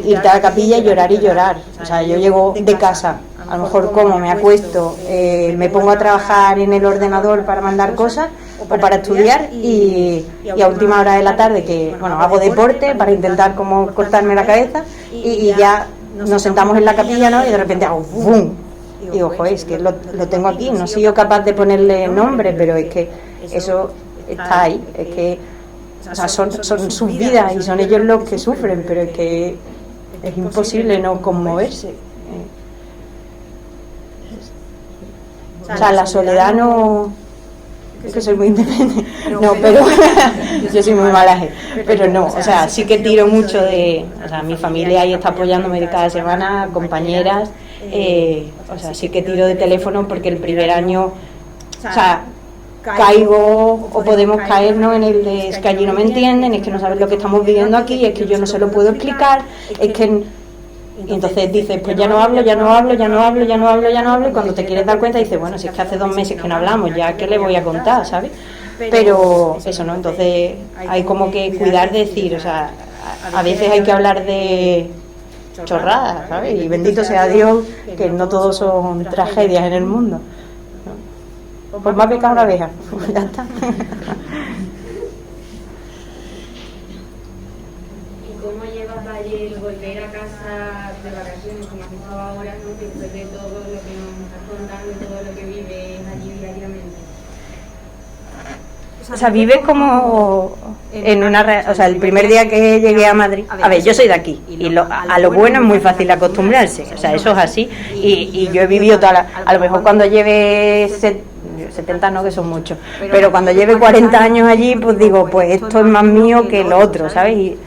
irte a la capilla y llorar. O sea, yo llego de casa, a lo mejor como me acuesto, me pongo a trabajar en el ordenador para mandar cosas o para estudiar y a última hora de la tarde, que bueno, hago deporte para intentar como cortarme la cabeza y ya nos sentamos en la capilla, ¿no? Y de repente hago ¡bum! Y digo, joder, es que lo tengo aquí, no soy yo capaz de ponerle nombre, pero es que eso está ahí, es que... O sea, son sus vidas y son ellos los que sufren, pero es que es imposible no conmoverse. O sea, la soledad no... Es que soy muy independiente. No, pero... Yo soy muy mala gente. Pero no, o sea, sí que tiro mucho de... O sea, mi familia ahí está apoyándome de cada semana, compañeras. O sea, sí que tiro de teléfono porque el primer año... O sea... caigo o podemos caernos en el de es que allí no me entienden, es que no saben lo que estamos viviendo aquí, es que yo no se lo puedo explicar, es que... Y entonces dices, pues ya no hablo, y cuando te quieres dar cuenta dices, bueno, si es que hace 2 meses que no hablamos, ya qué le voy a contar, ¿sabes? Pero eso, ¿no? Entonces hay como que cuidar de decir, o sea, a veces hay que hablar de chorradas, ¿sabes? Y bendito sea Dios que no todos son tragedias en el mundo. Pues me ha picado una abeja, ya está. ¿Y cómo llevas ayer volver a casa de vacaciones, como has estado ahora, ¿no? Después de todo lo que nos estás contando y todo lo que vives allí diariamente? O sea, vives como en una... O sea, el primer día que llegué a Madrid... A ver, yo soy de aquí y a lo bueno es muy fácil acostumbrarse. O sea, eso es así. Y yo he vivido a lo mejor cuando lleve 70 no, que son muchos, pero cuando lleve 40 años allí, pues digo, pues esto es más mío que lo otro, ¿sabes? Y,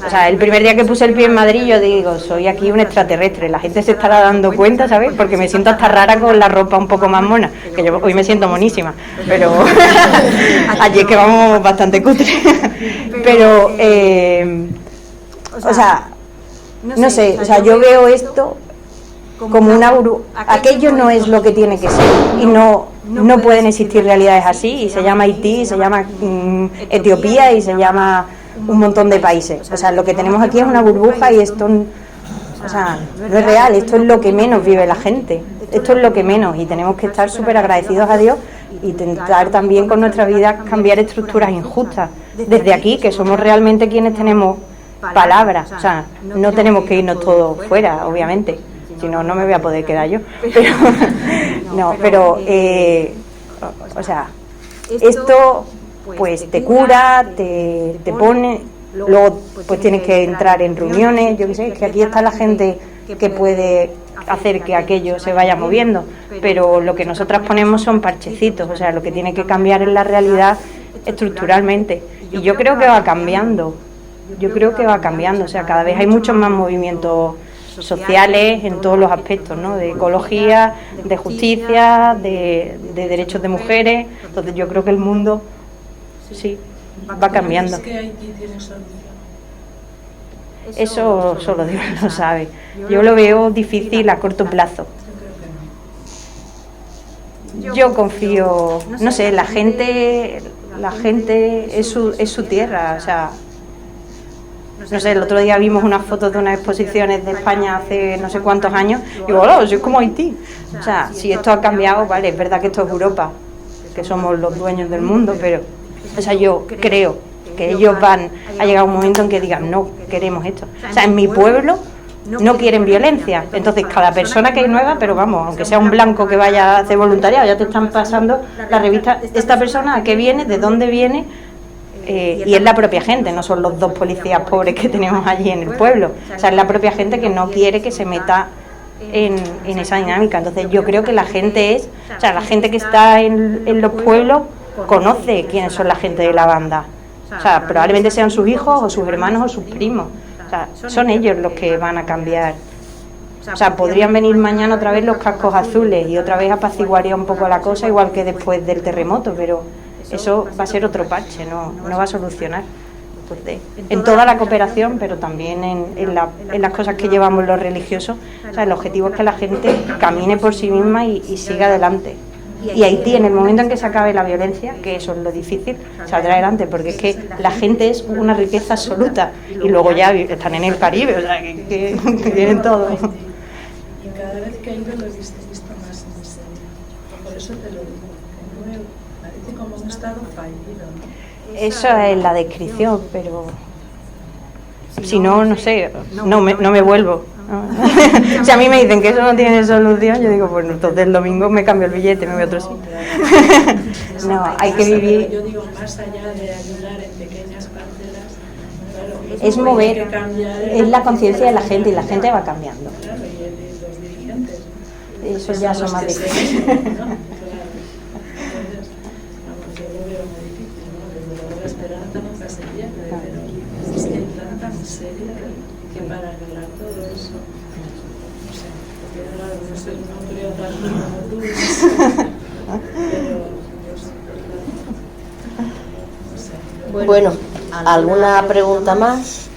o sea, el primer día que puse el pie en Madrid yo digo, soy aquí un extraterrestre, la gente se estará dando cuenta, ¿sabes? Porque me siento hasta rara con la ropa un poco más mona, que yo hoy me siento monísima, pero allí es que vamos bastante cutre. Pero, o sea, no sé, o sea, yo veo esto como una aquello no es lo que tiene que ser y no pueden existir realidades así, y se llama Haití, y se llama Etiopía y se llama un montón de países. O sea, lo que tenemos aquí es una burbuja y esto, o sea, no es real, esto es lo que menos vive la gente, esto es lo que menos, y tenemos que estar súper agradecidos a Dios y intentar también con nuestra vida cambiar estructuras injustas desde aquí, que somos realmente quienes tenemos palabras. O sea, no tenemos que irnos todos fuera, obviamente, si no, no me voy a poder quedar yo, pero o sea, esto pues te cura, te pone, luego pues tienes que entrar en reuniones, yo qué sé, que aquí está la gente que puede hacer que aquello se vaya moviendo, pero lo que nosotras ponemos son parchecitos, o sea, lo que tiene que cambiar es la realidad estructuralmente, y yo creo que va cambiando, o sea, cada vez hay muchos más movimientos sociales en todos los aspectos, ¿no? De ecología, de justicia, de derechos de mujeres. Entonces yo creo que el mundo sí va cambiando. ¿Es que Haití tiene solución? Eso solo Dios lo sabe. Yo lo veo difícil a corto plazo. Yo confío, no sé, la gente es su tierra, o sea, no sé, el otro día vimos unas fotos de unas exposiciones de España hace no sé cuántos años y digo, oh, soy como Haití. O sea, si esto ha cambiado, vale, es verdad que esto es Europa, que somos los dueños del mundo, pero, o sea, yo creo que ellos van a llegar un momento en que digan, no queremos esto. O sea, en mi pueblo no quieren violencia. Entonces, cada persona que es nueva, pero vamos, aunque sea un blanco que vaya a hacer voluntariado, ya te están pasando la revista, esta persona, ¿a qué viene? ¿De dónde viene? Y es la propia gente, no son los dos policías pobres que tenemos allí en el pueblo. O sea, es la propia gente que no quiere que se meta en esa dinámica. Entonces yo creo que la gente la gente que está en los pueblos conoce quiénes son la gente de la banda. O sea, probablemente sean sus hijos o sus hermanos o sus primos. O sea, son ellos los que van a cambiar. O sea, podrían venir mañana otra vez los cascos azules y otra vez apaciguaría un poco la cosa, igual que después del terremoto, pero eso va a ser otro parche, no va a solucionar. Entonces, en toda la cooperación, pero también en las cosas que llevamos los religiosos, o sea, el objetivo es que la gente camine por sí misma y siga adelante. Y Haití, en el momento en que se acabe la violencia, que eso es lo difícil, saldrá adelante, porque es que la gente es una riqueza absoluta, y luego ya están en el Caribe, o sea, que tienen todo. Y cada vez que he ido lo he visto más en serio. Por eso te lo digo, que no parece como un estado fallido, ¿no? Eso es la descripción, pero si no, no sé, no me vuelvo. Si a mí me dicen que eso no tiene solución, yo digo, pues entonces el domingo me cambio el billete, me voy a otro sitio. No, hay que vivir. Yo digo, más allá de ayudar en pequeñas parcelas, claro, Es mover, hay que cambiar es la conciencia de la gente, y la gente va cambiando. Claro, y los dirigentes. Eso ya son más difíciles. Claro. Entonces, vamos, yo lo veo muy difícil, ¿no? Desde luego la esperanza nunca se pierde, pero es que hay tanta miseria que para arreglar todo eso, no sé, porque claro, no creo tanto como tú, pero no sé. Bueno, ¿alguna pregunta más?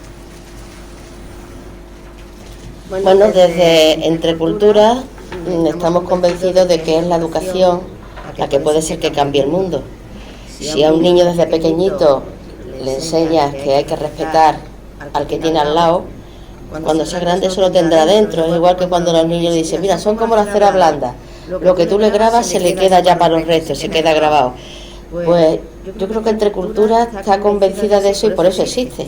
Bueno, desde Entre Culturas estamos convencidos de que es la educación la que puede ser que cambie el mundo. Si a un niño desde pequeñito le enseñas que hay que respetar al que tiene al lado, cuando sea grande eso lo tendrá dentro. Es igual que cuando los niños le dicen, mira, son como las ceras blandas, lo que tú le grabas se le queda ya para los restos, se queda grabado. Pues yo creo que Entre Culturas está convencida de eso y por eso existe.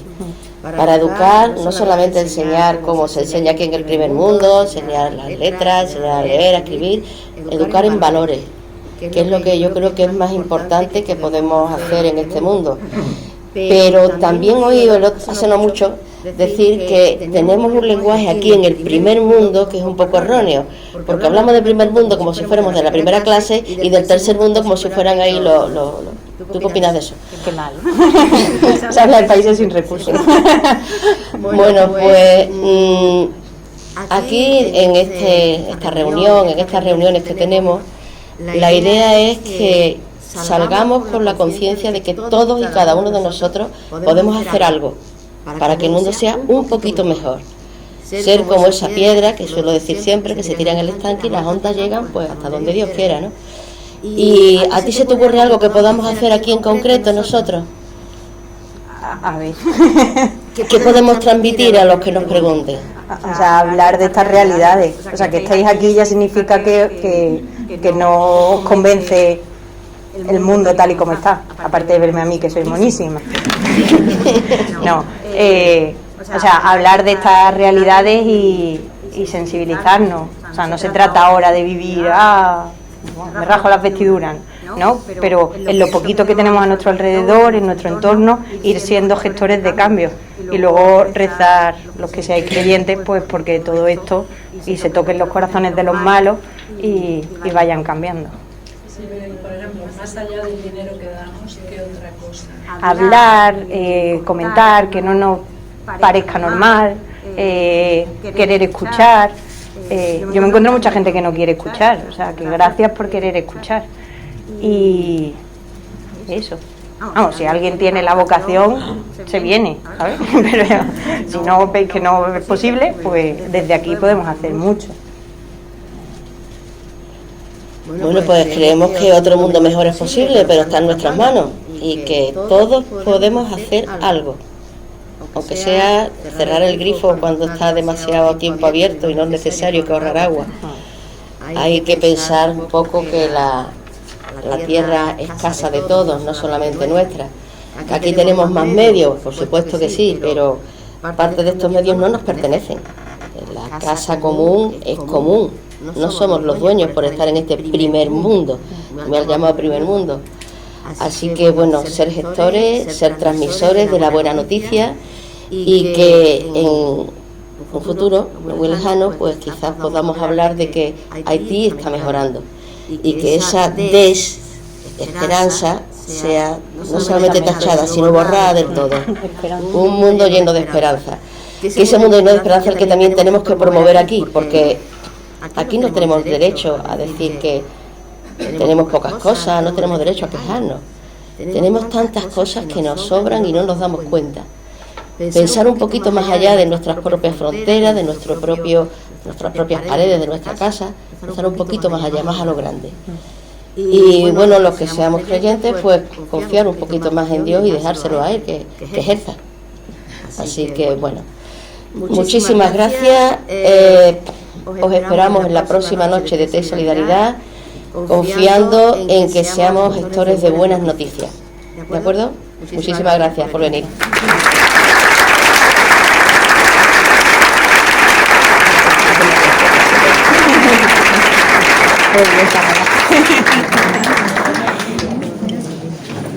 Para educar, no solamente enseñar como se enseña aquí en el primer mundo, enseñar las letras, enseñar a leer, a escribir, educar en valores, que es lo que yo creo que es más importante que podemos hacer en este mundo. Pero también oí hace no mucho decir que tenemos un lenguaje aquí en el primer mundo que es un poco erróneo, porque hablamos del primer mundo como si fuéramos de la primera clase y del tercer mundo como si fueran ahí los... ¿Tú qué opinas de eso? Qué mal. Se habla de países sin recursos. Bueno, pues aquí en estas reuniones que tenemos, la idea es que salgamos con la conciencia de que todos y cada uno de nosotros podemos hacer algo para que el mundo sea un poquito mejor. ser como esa piedra que suelo decir siempre, que se tira en el estanque y las ondas llegan pues hasta donde Dios quiera, ¿no? ¿Y a ti se te ocurre algo que podamos hacer aquí en concreto nosotros? A ver. ¿Qué podemos transmitir a los que nos pregunten? O sea, hablar de estas realidades. O sea, que estéis aquí ya significa que no os convence el mundo tal y como está, aparte de verme a mí que soy monísima. No, o sea, hablar de estas realidades y sensibilizarnos. O sea, no se trata ahora de vivir, me rajo las vestiduras, ¿no? Pero en lo poquito que tenemos a nuestro alrededor, en nuestro entorno, ir siendo gestores de cambio y luego rezar, los que seáis creyentes, pues porque todo esto y se toquen los corazones de los malos y vayan cambiando. Sí, pero por ejemplo, más allá del dinero que damos, ¿qué otra cosa? Hablar, comentar, que no nos parezca normal, querer escuchar. Yo me encuentro mucha gente que no quiere escuchar, o sea, que gracias por querer escuchar. Y eso. Vamos, si alguien tiene la vocación, se viene, ¿sabes? Pero si no veis que no es posible, pues desde aquí podemos hacer mucho. Bueno, pues creemos que otro mundo mejor es posible, pero está en nuestras manos y que todos podemos hacer algo. Aunque sea cerrar el grifo cuando está demasiado tiempo abierto y no es necesario que ahorrar agua. Hay que pensar un poco que la tierra es casa de todos, no solamente nuestra. Aquí tenemos más medios, por supuesto que sí, pero parte de estos medios no nos pertenecen. La casa común es común, no somos los dueños por estar en este primer mundo, me han llamado primer mundo. Así que bueno, ser gestores, ser transmisores de la buena noticia y que en un futuro muy lejano pues quizás podamos hablar de que Haití está mejorando y que esa desesperanza sea no solamente tachada sino borrada del todo. Un mundo lleno de esperanza, que ese mundo lleno de esperanza es el que también tenemos que promover aquí, porque aquí no tenemos derecho a decir que tenemos pocas cosas, no tenemos derecho a quejarnos. Tenemos tantas cosas que nos sobran y no nos damos cuenta. Pensar un poquito más allá de nuestras propias fronteras, de nuestras propias paredes, de nuestra casa, pensar un poquito más allá, más a lo grande. Y bueno, los que seamos creyentes, pues confiar un poquito más en Dios y dejárselo a Él, que ejerza. Así que bueno, muchísimas gracias. Os esperamos en la próxima noche de Té Solidaridad, confiando en que seamos gestores de buenas noticias. ¿De acuerdo? Muchísimas gracias por venir. Pues